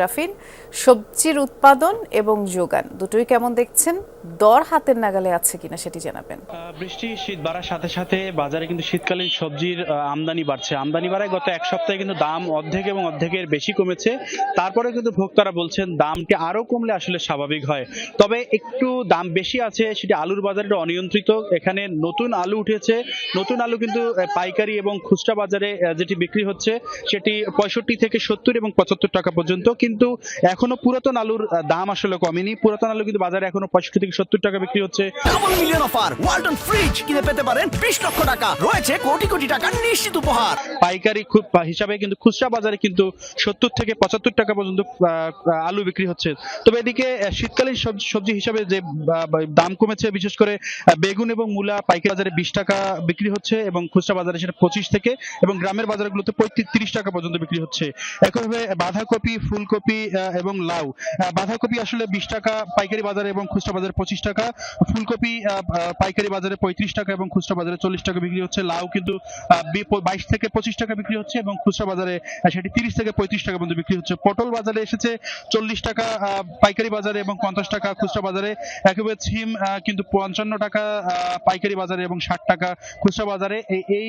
রাফিন, সবজির উৎপাদন এবং যোগান দুটোই কেমন দেখছেন? দর হাতের নাগালে আছে কিনা সেটি জানাবেন। বৃষ্টি শীত বাড়ার সাথে সাথে বাজারে কিন্তু শীতকালীন সবজির আমদানি বাড়ছে। আমদানি বাড়ায় গত এক সপ্তাহে কিন্তু দাম অর্ধেক এবং অর্ধেকের বেশি কমেছে। তারপরে কিন্তু ভোক্তারা বলছেন দামটি আরো কমলে আসলে স্বাভাবিক হয়। তবে একটু দাম বেশি আছে, সেটি আলুর বাজারে অনিয়ন্ত্রিত। এখানে নতুন আলু উঠেছে। নতুন আলু কিন্তু পাইকারি এবং খুচরা বাজারে যেটি বিক্রি হচ্ছে সেটি 65 থেকে 70 এবং 75 টাকা পর্যন্ত। কিন্তু এখনো পুরাতন আলুর দাম আসলে কমেনি। পুরাতন আলু কিন্তু বাজারে এখনো 65 থেকে 70 টাকা বিক্রি হচ্ছে। Double million offer Walton fridge কিনে পেতে পারেন 20 লক্ষ টাকা, রয়েছে কোটি কোটি টাকার নিশ্চিত উপহার। পাইকারি হিসাবে কিন্তু খুচরা বাজারে কিন্তু 70 থেকে 75 টাকা পর্যন্ত আলু বিক্রি হচ্ছে। তবে এদিকে শীতকালীন সবজি হিসাবে যে দাম কমেছে, বিশেষ করে বেগুন এবং মূলা পাইকারি বাজারে 20 টাকা বিক্রি হচ্ছে এবং খুচরা বাজারে সেটা 25 থেকে, এবং গ্রামের বাজারগুলোতে 35-30 টাকা পর্যন্ত বিক্রি হচ্ছে। একইভাবে বাঁধাকপি, ফুলকপি এবং লাউ, বাঁধাকপি আসলে 20 টাকা পাইকারি বাজারে এবং খুচরা বাজারে 25 টাকা, ফুলকপি পাইকারি বাজারে 35 টাকা এবং খুচরা বাজারে 40 টাকা বিক্রি হচ্ছে। লাউ কিন্তু 22 থেকে 25 টাকা বিক্রি হচ্ছে এবং খুচরা বাজারে সেটি 30 থেকে 35 টাকা পর্যন্ত বিক্রি হচ্ছে। পটল বাজারে এসেছে 40 টাকা পাইকারি বাজারে এবং 50 টাকা খুচরা বাজারে। একেবারে ছিম কিন্তু 55 টাকা পাইকারি বাজারে এবং 60 টাকা খুচরা বাজারে। এই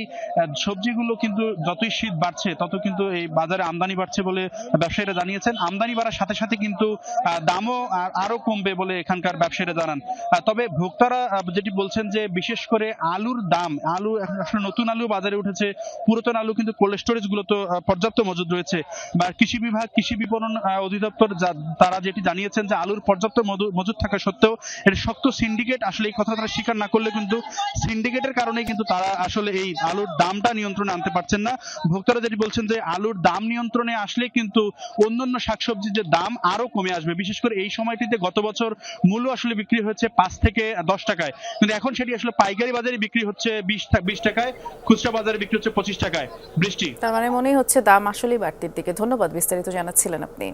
সবজিগুলো কিন্তু যতই শীত বাড়ছে তত কিন্তু এই বাজারে আমদানি বাড়ছে বলে ব্যবসায়ীরা জানিয়েছেন। আমদানি বাড়ার সাথে সাথে কিন্তু দামও আরো কমবে বলে এখানকার ব্যবসায়ীরা জানান। তবে ভোক্তারা যেটি বলছেন যে বিশেষ করে আলুর দাম, আলু আসলে নতুন আলু বাজারে উঠেছে, পুরাতন আলু কিন্তু কোল্ড স্টোরেজ গুলো তো পর্যাপ্ত মজুদ রয়েছে। বা কৃষি বিভাগ, কৃষি বিপণন অধিদপ্তর তারা যেটি জানিয়েছেন যে আলুর পর্যাপ্ত মজুদ থাকা সত্ত্বেও এর শক্ত সিন্ডিকেট, আসলে এই কথা তারা স্বীকার না করলে কিন্তু সিন্ডিকেটের কারণে কিন্তু তারা আসলে এই আলুর দামটা নিয়ন্ত্রণে আনতে পারছেন না। ভোক্তারা যেটি বলছেন যে আলুর দাম নিয়ন্ত্রণে আসলে কিন্তু অন্যান্য শাকসবজির যে দাম আরো কমে আসবে। বিশেষ করে এই সময়টিতে গত বছর মূল্য আসলে বিক্রি হচ্ছে 5 থেকে 10 টাকায়, কিন্তু এখন সেটি আসলে পাইকারি বাজারে বিক্রি হচ্ছে 20 টাকায়, খুচরা বাজারে বিক্রি হচ্ছে 25 টাকায়। বৃষ্টি, তার মানে মনেই হচ্ছে দাম আসলেই বাড়তির দিকে। ধন্যবাদ, বিস্তারিত জানাচ্ছিলেন আপনি।